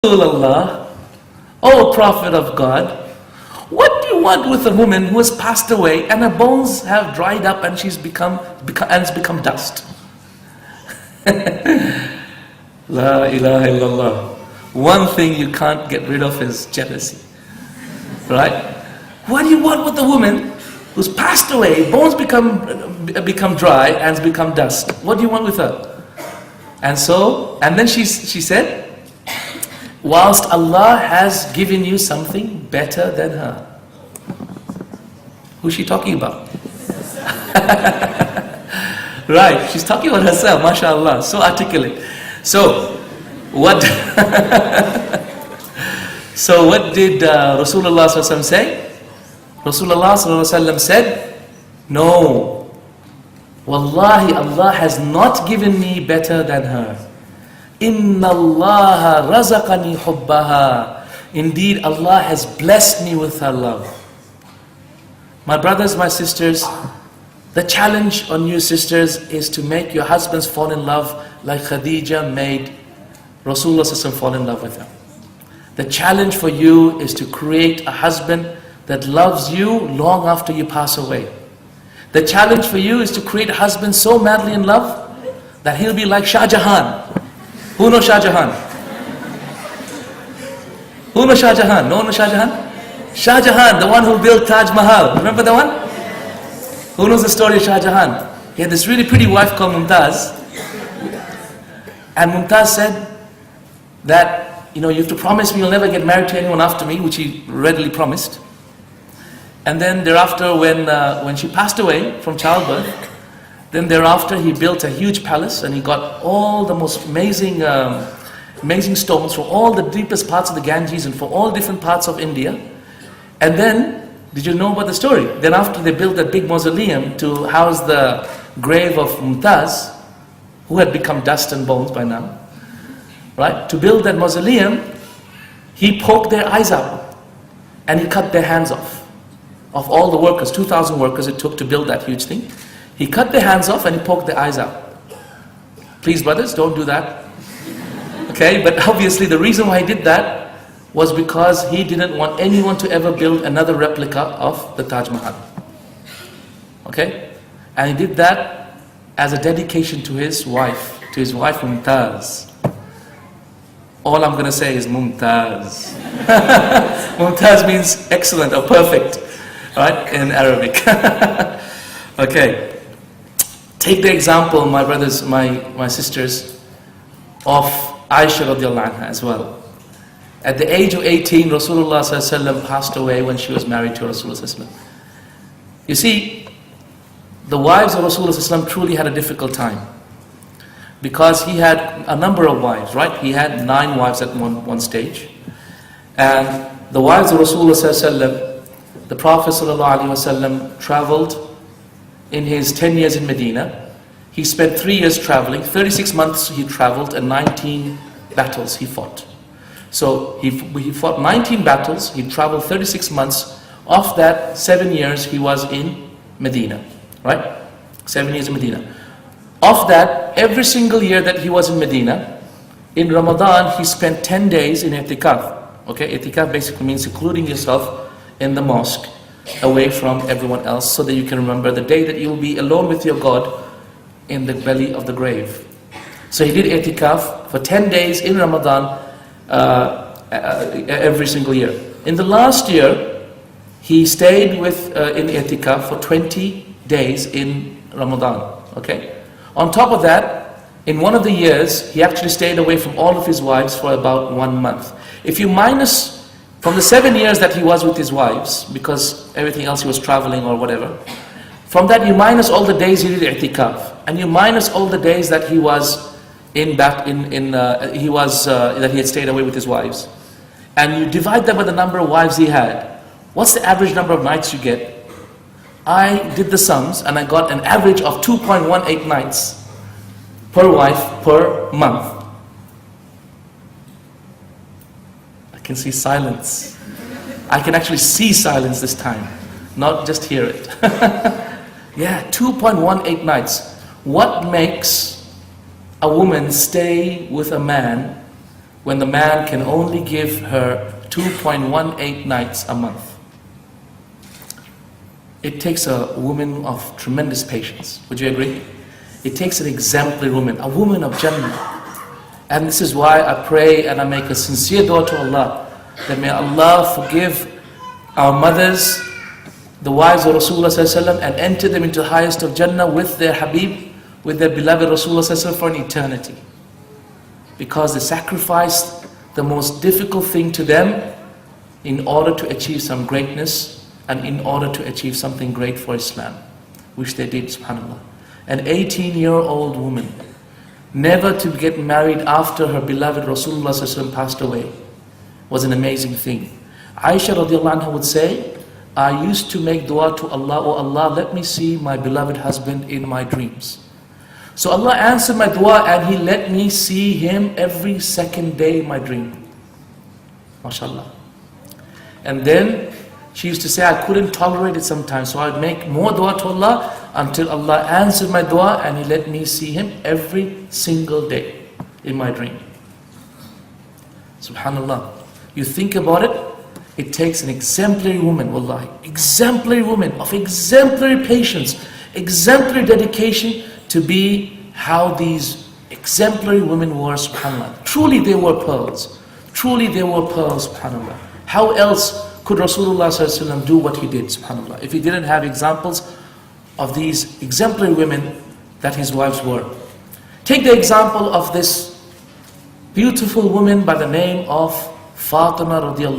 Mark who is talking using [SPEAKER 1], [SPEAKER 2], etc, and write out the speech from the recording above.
[SPEAKER 1] Rasulullah, O Prophet of God, what do you want with a woman who has passed away and her bones have dried up and she's become dust? La ilaha illallah. One thing you can't get rid of is jealousy. Right? What do you want with a woman who's passed away, bones become dry and has become dust? What do you want with her? And then she said, whilst Allah has given you something better than her. Who's she talking about? Right, she's talking about herself, mashallah, so articulate. So what did Rasulullah ﷺ say? Rasulullah ﷺ said, no, wallahi, Allah has not given me better than her. Inna Allah razaqani hubbaha. Indeed, Allah has blessed me with her love. My brothers, my sisters, the challenge on you sisters is to make your husbands fall in love like Khadija made Rasulullah ﷺ fall in love with her. The challenge for you is to create a husband that loves you long after you pass away. The challenge for you is to create a husband so madly in love that he'll be like Shah Jahan. Who knows Shah Jahan? Who knows Shah Jahan? No one knows Shah Jahan? Shah Jahan, the one who built Taj Mahal. Remember that one? Who knows the story of Shah Jahan? He had this really pretty wife called Mumtaz. And Mumtaz said that, you have to promise me you'll never get married to anyone after me, which he readily promised. And then thereafter, when she passed away from childbirth, then thereafter he built a huge palace and he got all the most amazing stones from all the deepest parts of the Ganges and from all different parts of India. And then, did you know about the story? Then after they built that big mausoleum to house the grave of Mumtaz, who had become dust and bones by now, right? To build that mausoleum, he poked their eyes out and he cut their hands off. Of all the workers, 2,000 workers it took to build that huge thing. He cut their hands off and he poked their eyes out. Please brothers, don't do that. Okay, but obviously the reason why he did that was because he didn't want anyone to ever build another replica of the Taj Mahal. Okay? And he did that as a dedication to his wife Mumtaz. All I'm going to say is Mumtaz. Mumtaz means excellent or perfect, right, in Arabic. Okay. Take the example, my brothers, my sisters, of Aisha radiallahu anha as well. At the age of 18, Rasulullah ﷺ passed away when she was married to Rasulullah ﷺ. You see, the wives of Rasulullah ﷺ truly had a difficult time. Because he had a number of wives, right? He had 9 wives at one stage. And the wives of Rasulullah ﷺ, the Prophet ﷺ traveled in his 10 years in Medina. He spent 3 years traveling, 36 months he traveled and 19 battles he fought. So he fought 19 battles, he traveled 36 months. Of that, 7 years he was in Medina, right? 7 years in Medina. Of that, every single year that he was in Medina, in Ramadan he spent 10 days in i'tikaf. Okay, i'tikaf basically means secluding yourself in the mosque, away from everyone else, so that you can remember the day that you will be alone with your God in the belly of the grave. So he did i'tikaf for 10 days in Ramadan every single year. In the last year, he stayed in i'tikaf for 20 days in Ramadan. Okay. On top of that, in one of the years, he actually stayed away from all of his wives for about 1 month. If you minus from the 7 years that he was with his wives, because everything else he was traveling or whatever, from that you minus all the days he did i'tikaf, and you minus all the days that he was that he had stayed away with his wives, and you divide that by the number of wives he had. What's the average number of nights you get? I did the sums and I got an average of 2.18 nights per wife per month. I can see silence. I can actually see silence this time, not just hear it. Yeah, 2.18 nights. What makes a woman stay with a man when the man can only give her 2.18 nights a month. It takes a woman of tremendous patience. Would you agree? It takes an exemplary woman, a woman of Jannah. And this is why I pray and I make a sincere dua to Allah, that may Allah forgive our mothers, the wives of Rasulullah ﷺ, and enter them into the highest of Jannah with their Habib, with their beloved Rasulullah ﷺ for an eternity. Because they sacrificed the most difficult thing to them in order to achieve some greatness and in order to achieve something great for Islam, which they did, subhanAllah. An 18-year-old woman, never to get married after her beloved Rasulullah ﷺ passed away, was an amazing thing. Aisha radiallahu anha would say, I used to make dua to Allah, oh Allah, let me see my beloved husband in my dreams. So Allah answered my dua and He let me see him every second day in my dream. MashaAllah. And then she used to say I couldn't tolerate it sometimes, so I'd make more dua to Allah until Allah answered my dua and He let me see him every single day in my dream. Subhanallah. You think about it, it takes an exemplary woman, wallahi, exemplary woman of exemplary patience, exemplary dedication to be how these exemplary women were, subhanAllah. Truly they were pearls. Truly they were pearls, subhanAllah. How else could Rasulullah ﷺ do what he did, subhanAllah, if he didn't have examples of these exemplary women that his wives were? Take the example of this beautiful woman by the name of Fatima radiallahu